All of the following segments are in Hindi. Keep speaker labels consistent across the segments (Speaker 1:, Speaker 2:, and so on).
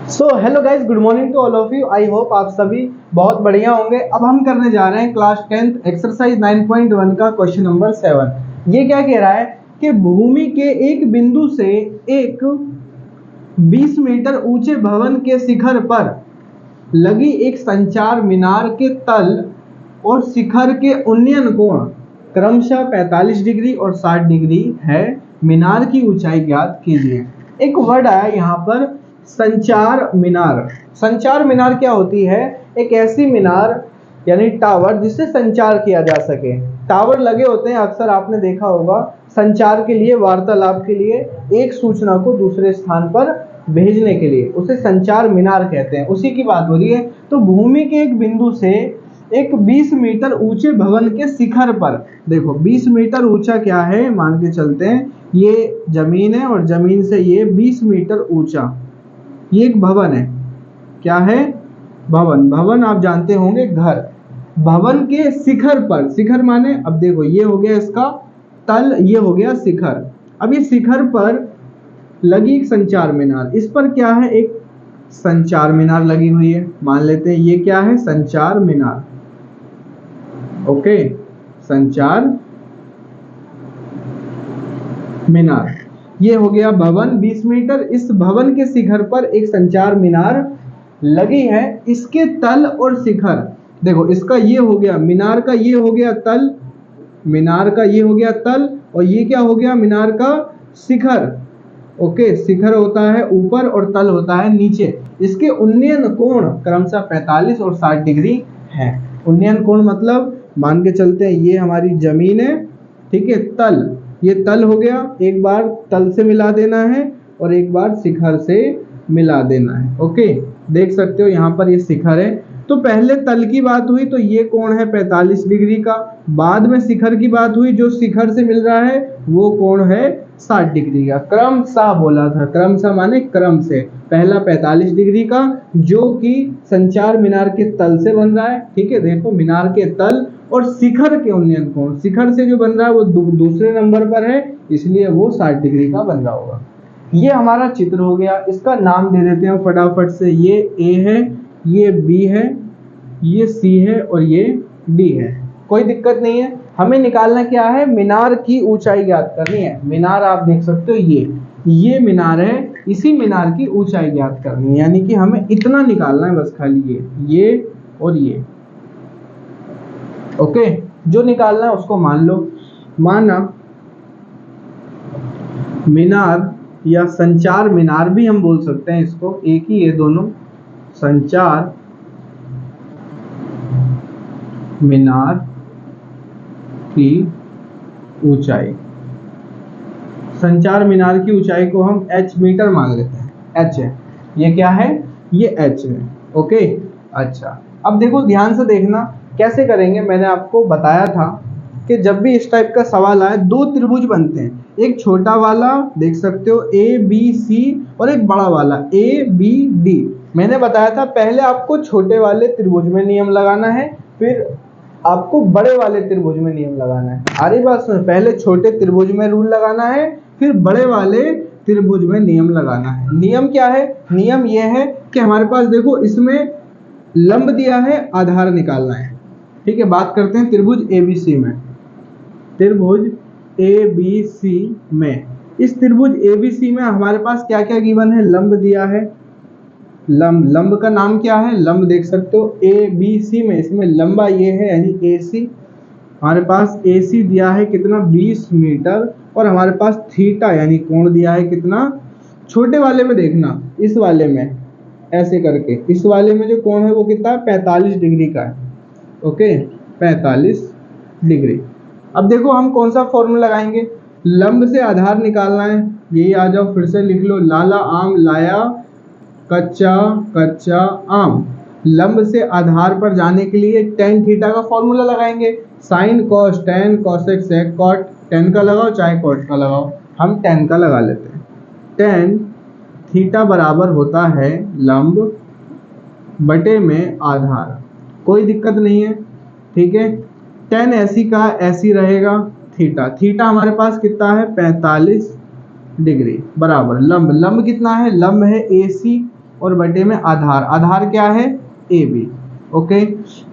Speaker 1: So hello guys, good morning to all of you. I hope आप सभी बहुत बढ़िया होंगे। अब हम करने जा रहे हैं क्लास 10th एक्सरसाइज 9.1 का क्वेश्चन नंबर 7। ये क्या कह रहा है कि भूमि के एक बिंदु से एक 20 मीटर ऊंचे भवन के शिखर पर लगी एक संचार मीनार के तल और शिखर के उन्नयन कोण क्रमशः 45 डिग्री और 60 डिग्री है। मीनार की ऊंचाई ज्ञात कीजिए। एक वर्ड आया यहाँ पर, संचार मीनार। संचार मीनार क्या होती है? एक ऐसी मीनार यानी टावर जिससे संचार किया जा सके। टावर लगे होते हैं, अक्सर आपने देखा होगा, संचार के लिए, वार्तालाप के लिए, एक सूचना को दूसरे स्थान पर भेजने के लिए, उसे संचार मीनार कहते हैं। उसी की बात हो रही है। तो भूमि के एक बिंदु से एक 20 मीटर ऊंचे भवन के शिखर पर, देखो 20 मीटर ऊंचा क्या है, मान के चलते हैं ये जमीन है और जमीन से ये 20 मीटर ऊंचा ये एक भवन है। क्या है? भवन। भवन आप जानते होंगे, घर। भवन के शिखर पर, शिखर माने, अब देखो ये हो गया इसका तल, ये हो गया शिखर। अब ये शिखर पर लगी एक संचार मीनार। इस पर क्या है? एक संचार मीनार लगी हुई है। मान लेते हैं ये क्या है? संचार मीनार। ओके, संचार मीनार। ये हो गया भवन 20 मीटर। इस भवन के शिखर पर एक संचार मीनार लगी है। इसके तल और शिखर, देखो इसका ये हो गया मीनार का, ये हो गया तल, मीनार का ये हो गया तल, और ये क्या हो गया? मीनार का शिखर। ओके, शिखर होता है ऊपर और तल होता है नीचे। इसके उन्नयन कोण क्रमशः 45 और 60 डिग्री है। उन्नयन कोण मतलब मान के चलते हैं ये हमारी जमीन है, ठीक है, तल, ये तल हो गया, एक बार तल से मिला देना है और एक बार शिखर से मिला देना है। ओके, देख सकते हो यहाँ पर ये शिखर है। तो पहले तल की बात हुई तो ये कोण है 45 डिग्री का। बाद में शिखर की बात हुई, जो शिखर से मिल रहा है वो कोण है 60 डिग्री का। क्रमशः बोला था, क्रमशः माने क्रम से। पहला 45 डिग्री का जो कि संचार मीनार के तल से बन रहा है, ठीक है, देखो मीनार के तल और शिखर के उन्नयन कोण, शिखर से जो बन रहा है वो दूसरे नंबर पर है, इसलिए वो 60 डिग्री का बन रहा होगा। ये हमारा चित्र हो गया। इसका नाम दे देते हैं फटाफट से। ये ए है, ये बी है, ये सी है और ये डी है। कोई दिक्कत नहीं है। हमें निकालना क्या है? मीनार की ऊंचाई ज्ञात करनी है। मीनार आप देख सकते हो, ये मीनार है, इसी मीनार की ऊंचाई ज्ञात करनी है। यानी कि हमें इतना निकालना है बस, खाली ये और ये। ओके, जो निकालना है उसको मान लो। माना मीनार या संचार मीनार भी हम बोल सकते हैं इसको, एक ही है दोनों। संचार मीनार की ऊंचाई, संचार मीनार की ऊंचाई को हम h मीटर मान लेते हैं। h है, ये क्या है? ये h है। ओके, अच्छा, अब देखो ध्यान से देखना कैसे करेंगे। मैंने आपको बताया था कि जब भी इस टाइप का सवाल आए, दो त्रिभुज बनते हैं, एक छोटा वाला देख सकते हो ए बी सी और एक बड़ा वाला ए बी डी। मैंने बताया था पहले आपको छोटे वाले त्रिभुज में नियम लगाना है, फिर आपको बड़े वाले त्रिभुज में नियम लगाना है। आ रही बात सुन? पहले छोटे त्रिभुज में रूल लगाना है, फिर बड़े वाले त्रिभुज में नियम लगाना है। नियम क्या है? नियम यह है कि हमारे पास देखो इसमें लंब दिया है, आधार निकालना है, ठीक है। बात करते हैं त्रिभुज एबीसी में। त्रिभुज एबीसी में, इस त्रिभुज एबीसी में हमारे पास क्या क्या गिवन है? लंब दिया है। लंब का नाम क्या है? लंब देख सकते हो ए बी सी में, इसमें लंबा ये है यानी ए सी। हमारे पास ए सी दिया है कितना? 20 मीटर। और हमारे पास थीटा यानी कोण दिया है कितना? छोटे वाले में देखना, इस वाले में ऐसे करके, इस वाले में जो कोण है वो कितना? 45 डिग्री का है। Okay, 45 degree. अब देखो हम कौन सा फॉर्मूला लगाएंगे? लंब से आधार निकालना है। यही आ जाओ, फिर से लिख लो, लाला आम लाया कच्चा कच्चा आम। लंब से आधार पर जाने के लिए tan थीटा का फॉर्मूला लगाएंगे। Sine cos tan cosec sec cot, tan का लगाओ चाहे कॉट का लगाओ, हम tan का लगा लेते हैं। tan थीटा बराबर होता है लंब बटे में आधार। कोई दिक्कत नहीं है, ठीक है। tan ऐसी का ऐसी रहेगा, थीटा हमारे पास कितना है? 45 डिग्री बराबर लंब। लंब कितना है? लंब है AC और बटे में आधार, आधार क्या है A B. Okay,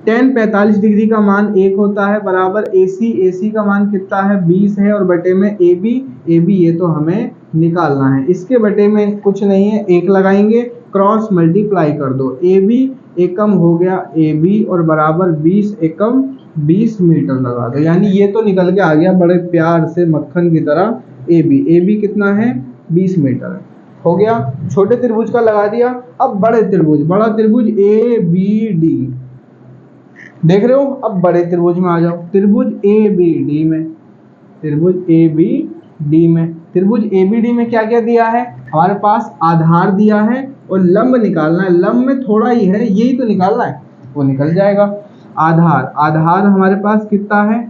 Speaker 1: tan 45 degree का मान 1 होता है बराबर AC, AC का मान कितना है 20 है और बटे में AB, AB ये तो हमें निकालना है, इसके बटे में कुछ नहीं है 1 लगाएंगे, क्रॉस मल्टीप्लाई कर दो, AB एकम हो गया AB और बराबर 20 एकम 20 मीटर लगा दो, यानी ये तो निकल के आ गया बड़े प्यार से मक्खन की तरह AB, AB कितना है 20 मीटर है। हो गया, छोटे त्रिभुज का लगा दिया। अब बड़े त्रिभुज, बड़ा त्रिभुज ABD देख रहे हो, अब बड़े त्रिभुज में आ जाओ, त्रिभुज ABD में, त्रिभुज ABD में, त्रिभुज ABD में क्या क्या दिया है हमारे पास, आधार दिया है और लंब निकालना है, लंब में थोड़ा ही है, यही तो निकालना है, वो निकल जाएगा। आधार, आधार हमारे पास कितना है,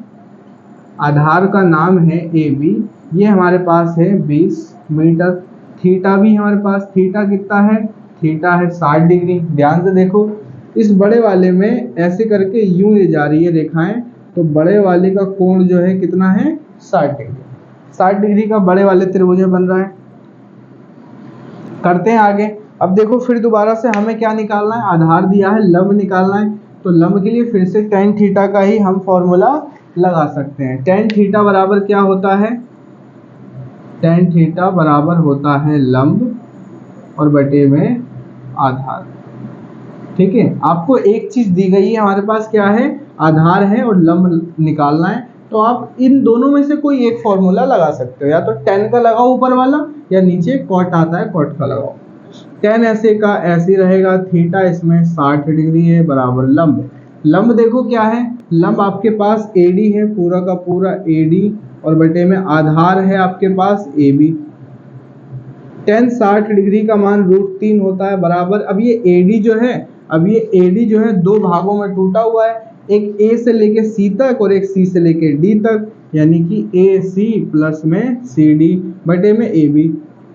Speaker 1: आधार का नाम है AB, ये हमारे पास है 20 मीटर। थीटा भी हमारे पास, थीटा कितना है, थीटा है 60 डिग्री। ध्यान से देखो, इस बड़े वाले में ऐसे करके यूं ये जा रही है रेखाएं, तो बड़े वाले का कोण जो है कितना है 60 डिग्री, 60 डिग्री का बड़े वाले त्रिभुज में बन रहा है। करते हैं आगे। अब देखो फिर दोबारा से हमें क्या निकालना है, आधार दिया है, लंब निकालना है, तो लंब के लिए फिर से tan थीटा का ही हम फॉर्मूला लगा सकते हैं। tan थीटा बराबर क्या होता है, tan थीटा बराबर होता है लंब और बटे में आधार। ठीक है, आपको एक चीज दी गई है हमारे पास, क्या है, आधार है और लंब निकालना है, तो आप इन दोनों में से कोई एक फॉर्मूला लगा सकते हो, या तो tan का लगाओ ऊपर वाला, या नीचे cot आता है cot का लगाओ। tan ऐसे का ऐसे रहेगा, थीटा इसमें 60 डिग्री है बराबर लंब, लंब देखो क्या है, लंब आपके पास AD है, पूरा का पूरा AD और बटे में आधार है आपके पास AB। tan 60 डिग्री का मान √3 होता है बराबर, अब ये AD जो है, अब ये AD जो है दो भागों में टूटा हुआ है, एक A से लेके C तक और एक C से लेके D तक, यानी कि AC प्लस में CD बटे में AB।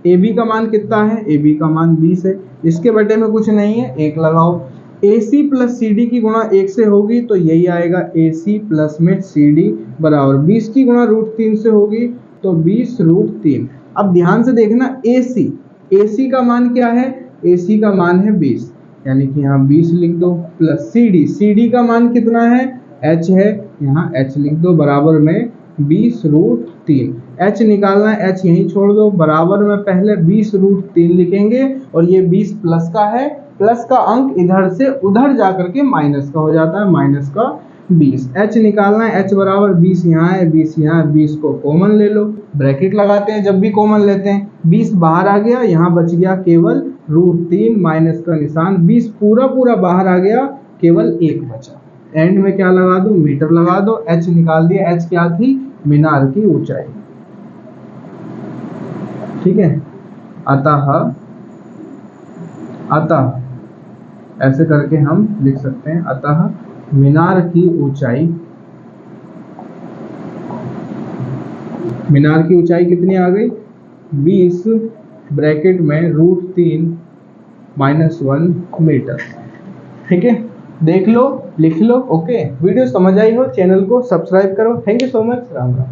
Speaker 1: AB का मान कितना है, AB का मान 20 है, इसके बटे में कुछ नहीं है 1 लगाओ। AC प्लस CD की गुणा 1 से होगी तो यही आएगा AC प्लस में CD बराबर 20 की गुणा √3 से होगी तो 20√3। अब ध्यान से देखना, AC का मान क्या है, AC का मान है 20, यानी कि यहाँ 20 लिख दो, प्लस CD का मान कितना है, H है, यहाँ H लिख दो बराबर में 20√3। H निकालना है, H यहीं छोड़ दो, बराबर में पहले 20√3 लिखेंगे और ये 20 प्लस का है, प्लस का अंक इधर से उधर जाकर के माइनस का हो जाता है, माइनस का 20। H निकालना है, H बराबर 20 यहाँ है, 20 यहाँ है, 20 को कॉमन ले लो, ब्रैकेट लगाते हैं जब भी कॉमन लेते हैं, 20 बाहर आ गया, यहाँ बच गया केवल √3 माइनस का निशान, 20 पूरा पूरा बाहर आ गया, केवल 1 बचा। एंड में क्या लगा दो, मीटर लगा दो, H निकाल दिया, H क्या थी, मीनार की ऊंचाई। ठीक है, अतः ऐसे करके हम लिख सकते हैं, अतः मीनार की ऊंचाई कितनी आ गई, 20 ब्रैकेट में √3 -1 मीटर। ठीक है, देख लो, लिख लो। ओके, वीडियो समझ आई हो, चैनल को सब्सक्राइब करो। Thank you so much, Ram Ram.